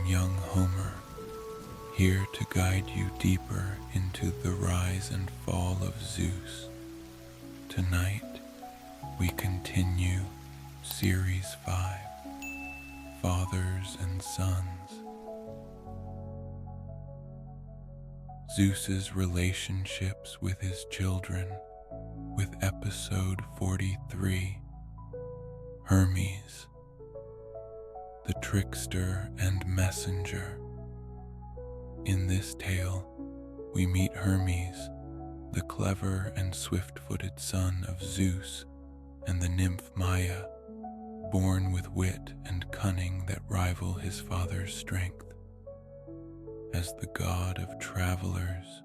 young Homer, here to guide you deeper into the rise and fall of Zeus. Tonight, we continue Series 5, Fathers and Sons. Zeus's relationships with his children, with episode 43, Hermes, the trickster and messenger. In this tale, we meet Hermes, the clever and swift-footed son of Zeus and the nymph Maia, born with wit and cunning that rival his father's strength. As the god of travelers,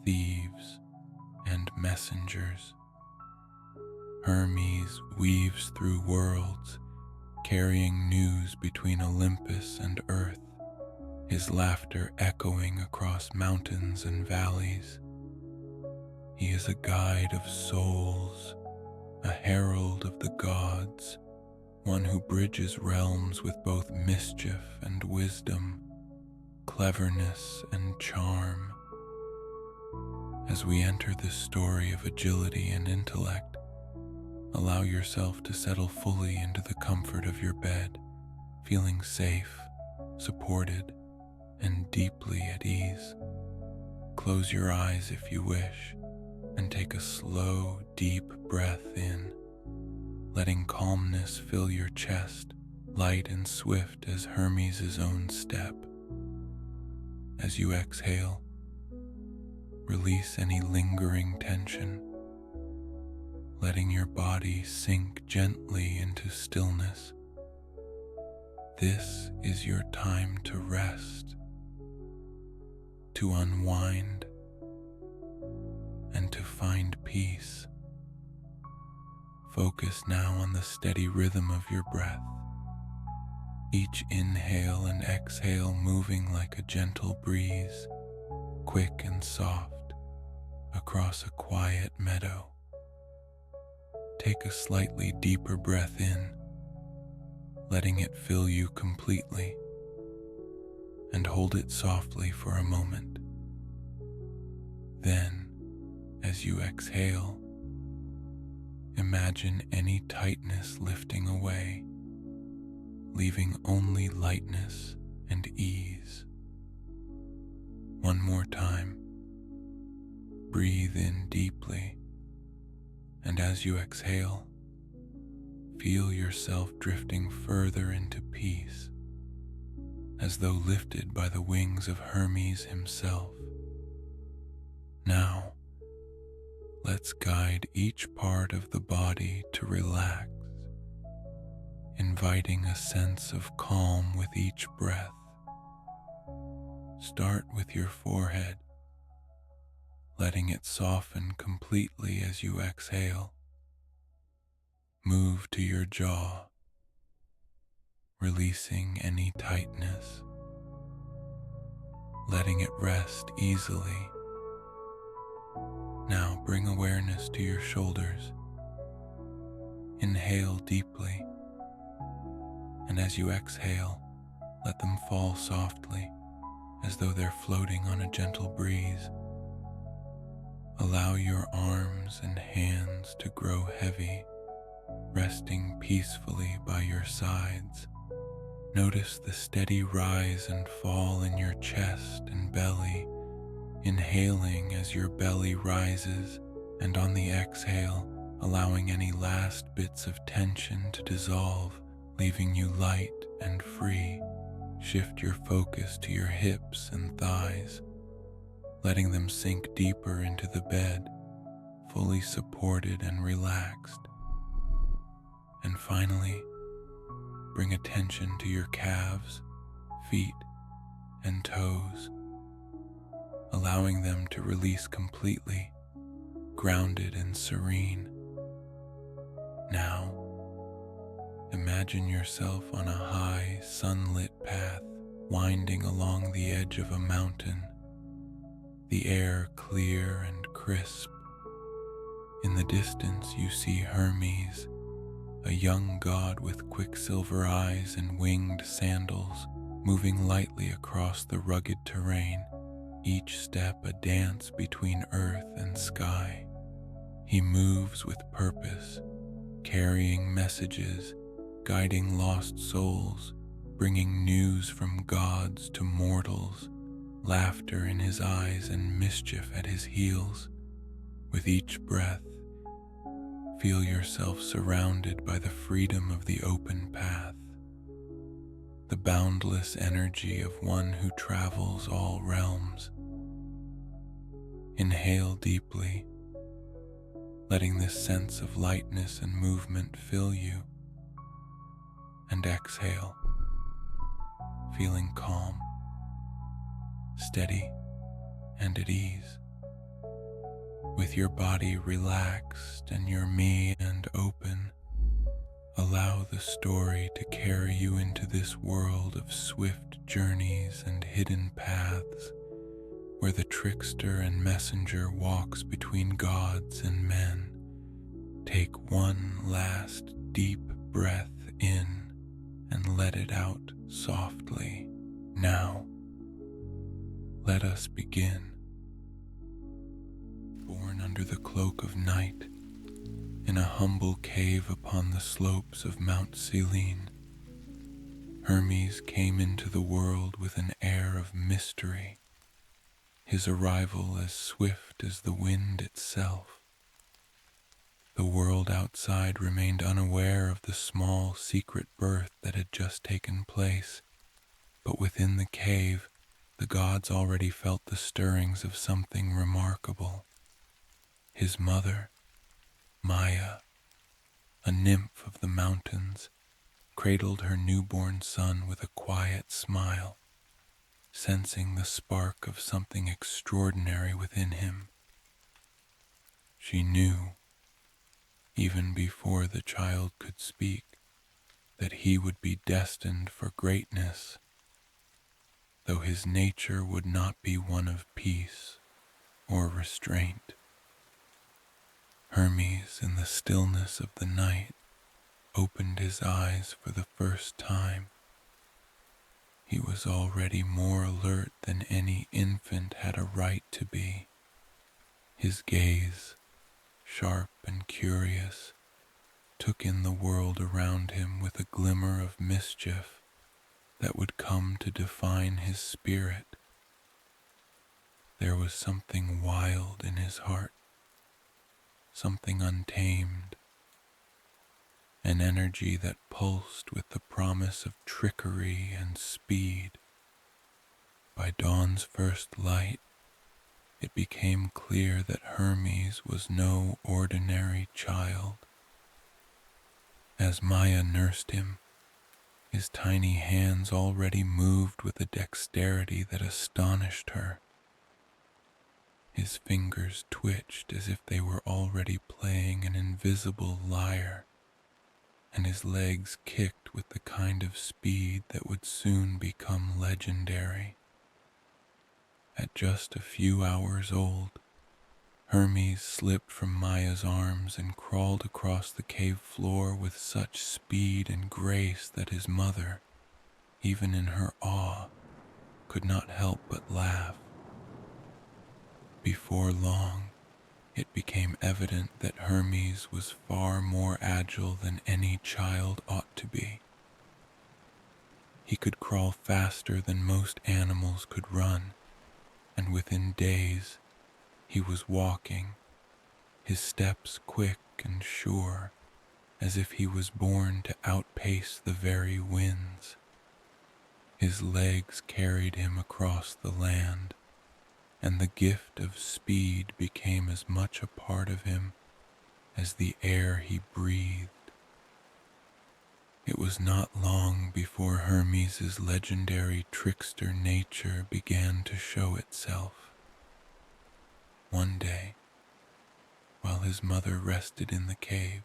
thieves, and messengers, Hermes weaves through worlds, carrying news between Olympus and earth, his laughter echoing across mountains and valleys. He is a guide of souls, a herald of the gods, one who bridges realms with both mischief and wisdom, cleverness and charm. As we enter this story of agility and intellect, allow yourself to settle fully into the comfort of your bed, feeling safe, supported, and deeply at ease. Close your eyes if you wish, and take a slow, deep breath in, letting calmness fill your chest, light and swift as Hermes' own step. As you exhale, release any lingering tension, letting your body sink gently into stillness. This is your time to rest, to unwind, and to find peace. Focus now on the steady rhythm of your breath, each inhale and exhale moving like a gentle breeze, quick and soft, across a quiet meadow. Take a slightly deeper breath in, letting it fill you completely, and hold it softly for a moment. Then, as you exhale, imagine any tightness lifting away, leaving only lightness and ease. One more time, breathe in deeply, and as you exhale, feel yourself drifting further into peace, as though lifted by the wings of Hermes himself. Now, let's guide each part of the body to relax, inviting a sense of calm with each breath. Start with your forehead, letting it soften completely as you exhale. Move to your jaw, releasing any tightness, letting it rest easily. Now bring awareness to your shoulders. Inhale deeply, and as you exhale, let them fall softly, as though they're floating on a gentle breeze. Allow your arms and hands to grow heavy, resting peacefully by your sides. Notice the steady rise and fall in your chest and belly, inhaling as your belly rises, and on the exhale, allowing any last bits of tension to dissolve, leaving you light and free. Shift your focus to your hips and thighs, letting them sink deeper into the bed, fully supported and relaxed. And finally, bring attention to your calves, feet, and toes, allowing them to release completely, grounded and serene. Now, imagine yourself on a high, sunlit path winding along the edge of a mountain, the air clear and crisp. In the distance you see Hermes, a young god with quicksilver eyes and winged sandals, moving lightly across the rugged terrain, each step a dance between earth and sky. He moves with purpose, carrying messages, guiding lost souls, bringing news from gods to mortals, laughter in his eyes and mischief at his heels. With each breath, feel yourself surrounded by the freedom of the open path, the boundless energy of one who travels all realms. Inhale deeply, letting this sense of lightness and movement fill you, and exhale, feeling calm, steady, and at ease. With your body relaxed and your me and open, allow the story to carry you into this world of swift journeys and hidden paths, where the trickster and messenger walks between gods and men. Take one last deep breath in and let it out softly. Now, let us begin. Born under the cloak of night, in a humble cave upon the slopes of Mount Selene, Hermes came into the world with an air of mystery, his arrival as swift as the wind itself. The world outside remained unaware of the small secret birth that had just taken place, but within the cave, the gods already felt the stirrings of something remarkable. His mother, Maya, a nymph of the mountains, cradled her newborn son with a quiet smile, sensing the spark of something extraordinary within him. She knew, even before the child could speak, that he would be destined for greatness, though his nature would not be one of peace or restraint. Hermes, in the stillness of the night, opened his eyes for the first time. He was already more alert than any infant had a right to be. His gaze, sharp and curious, took in the world around him with a glimmer of mischief that would come to define his spirit. There was something wild in his heart, something untamed, an energy that pulsed with the promise of trickery and speed. By dawn's first light, it became clear that Hermes was no ordinary child. As Maya nursed him, his tiny hands already moved with a dexterity that astonished her. His fingers twitched as if they were already playing an invisible lyre, and his legs kicked with the kind of speed that would soon become legendary. At just a few hours old, Hermes slipped from Maya's arms and crawled across the cave floor with such speed and grace that his mother, even in her awe, could not help but laugh. Before long, it became evident that Hermes was far more agile than any child ought to be. He could crawl faster than most animals could run, and within days, he was walking, his steps quick and sure, as if he was born to outpace the very winds. His legs carried him across the land, and the gift of speed became as much a part of him as the air he breathed. It was not long before Hermes's legendary trickster nature began to show itself. One day, while his mother rested in the cave,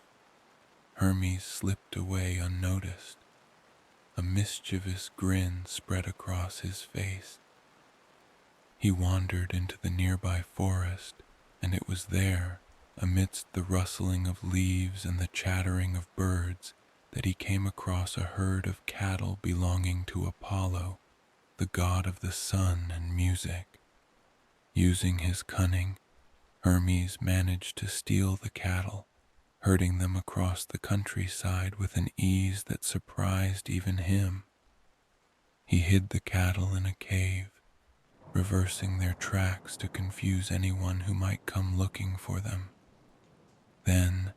Hermes slipped away unnoticed. A mischievous grin spread across his face. He wandered into the nearby forest, and it was there, amidst the rustling of leaves and the chattering of birds, that he came across a herd of cattle belonging to Apollo, the god of the sun and music. Using his cunning, Hermes managed to steal the cattle, herding them across the countryside with an ease that surprised even him. He hid the cattle in a cave, reversing their tracks to confuse anyone who might come looking for them. Then,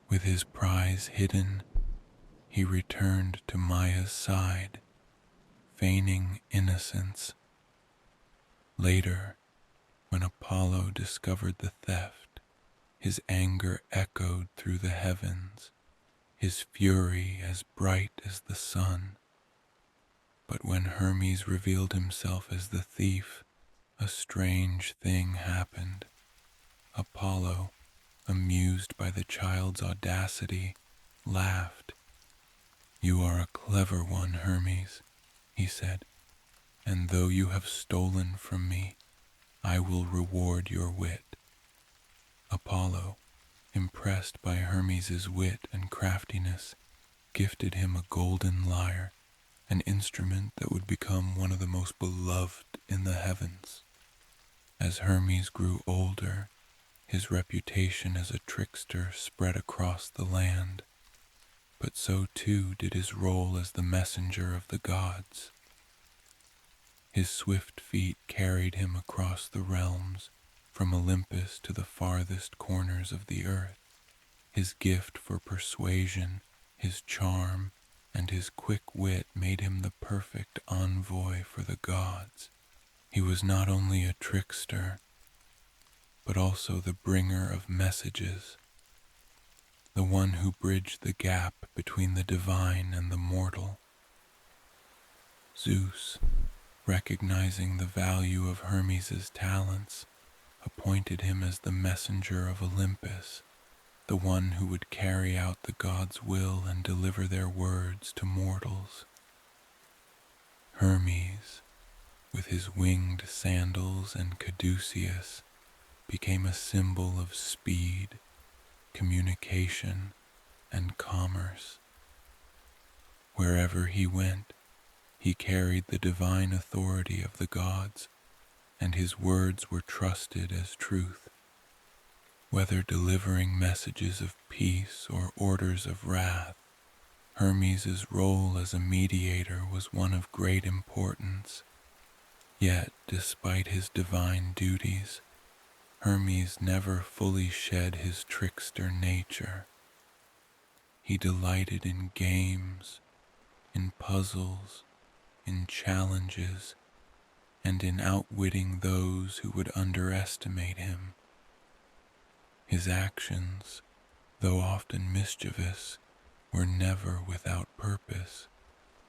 with his prize hidden, he returned to Maya's side, feigning innocence. Later, when Apollo discovered the theft, his anger echoed through the heavens, his fury as bright as the sun. But when Hermes revealed himself as the thief, a strange thing happened. Apollo, amused by the child's audacity, laughed. "You are a clever one, Hermes," he said, "and though you have stolen from me, I will reward your wit." Apollo, impressed by Hermes's wit and craftiness, gifted him a golden lyre, an instrument that would become one of the most beloved in the heavens. As Hermes grew older, his reputation as a trickster spread across the land, but so too did his role as the messenger of the gods. His swift feet carried him across the realms, from Olympus to the farthest corners of the earth. His gift for persuasion, his charm, and his quick wit made him the perfect envoy for the gods. He was not only a trickster, but also the bringer of messages, the one who bridged the gap between the divine and the mortal. Zeus, recognizing the value of Hermes's talents, appointed him as the messenger of Olympus, the one who would carry out the gods' will and deliver their words to mortals. Hermes, with his winged sandals and caduceus, became a symbol of speed, communication, and commerce. Wherever he went, he carried the divine authority of the gods, and his words were trusted as truth. Whether delivering messages of peace or orders of wrath, Hermes's role as a mediator was one of great importance. Yet, despite his divine duties, Hermes never fully shed his trickster nature. He delighted in games, in puzzles, in challenges, and in outwitting those who would underestimate him. His actions, though often mischievous, were never without purpose.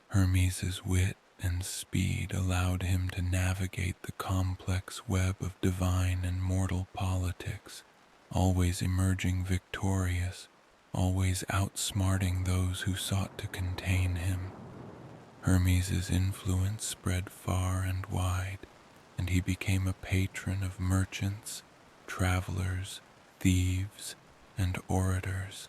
Hermes's wit and speed allowed him to navigate the complex web of divine and mortal politics, always emerging victorious, always outsmarting those who sought to contain him. Hermes's influence spread far and wide, and he became a patron of merchants, travelers, thieves, and orators.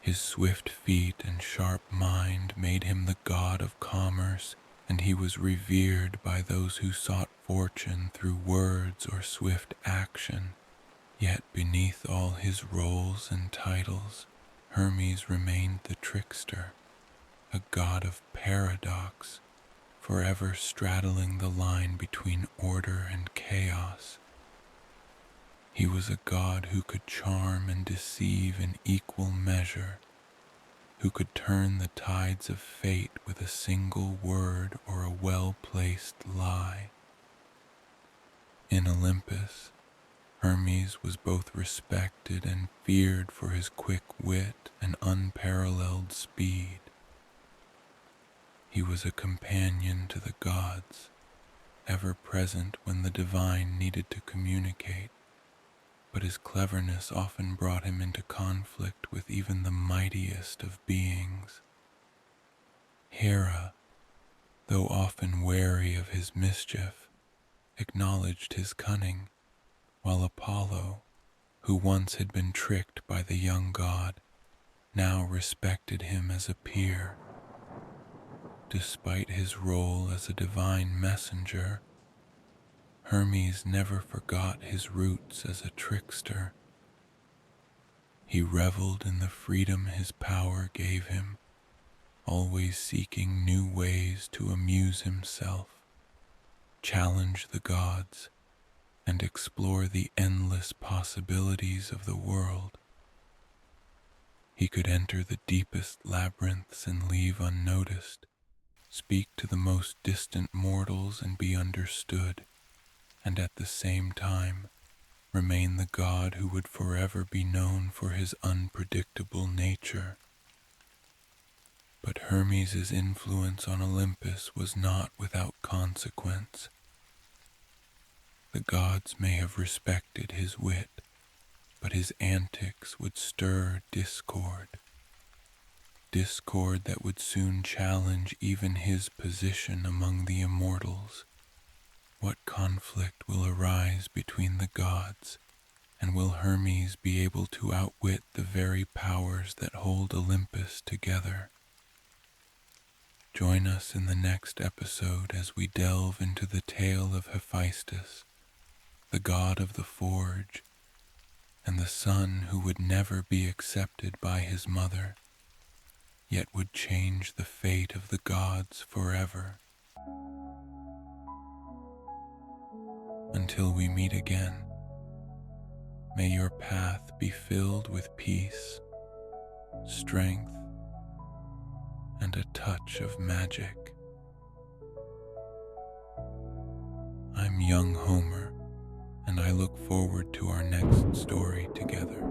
His swift feet and sharp mind made him the god of commerce, and he was revered by those who sought fortune through words or swift action. Yet beneath all his roles and titles, Hermes remained the trickster, a god of paradox, forever straddling the line between order and chaos. He was a god who could charm and deceive in equal measure, who could turn the tides of fate with a single word or a well-placed lie. In Olympus, Hermes was both respected and feared for his quick wit and unparalleled speed. He was a companion to the gods, ever present when the divine needed to communicate, but his cleverness often brought him into conflict with even the mightiest of beings. Hera, though often wary of his mischief, acknowledged his cunning, while Apollo, who once had been tricked by the young god, now respected him as a peer. Despite his role as a divine messenger, Hermes never forgot his roots as a trickster. He reveled in the freedom his power gave him, always seeking new ways to amuse himself, challenge the gods, and explore the endless possibilities of the world. He could enter the deepest labyrinths and leave unnoticed, speak to the most distant mortals and be understood, and at the same time remain the god who would forever be known for his unpredictable nature. But Hermes' influence on Olympus was not without consequence. The gods may have respected his wit, but his antics would stir discord that would soon challenge even his position among the immortals. What conflict will arise between the gods, and will Hermes be able to outwit the very powers that hold Olympus together? Join us in the next episode as we delve into the tale of Hephaestus, the god of the forge, and the son who would never be accepted by his mother, yet would change the fate of the gods forever. Until we meet again, may your path be filled with peace, strength, and a touch of magic. I'm young Homer, and I look forward to our next story together.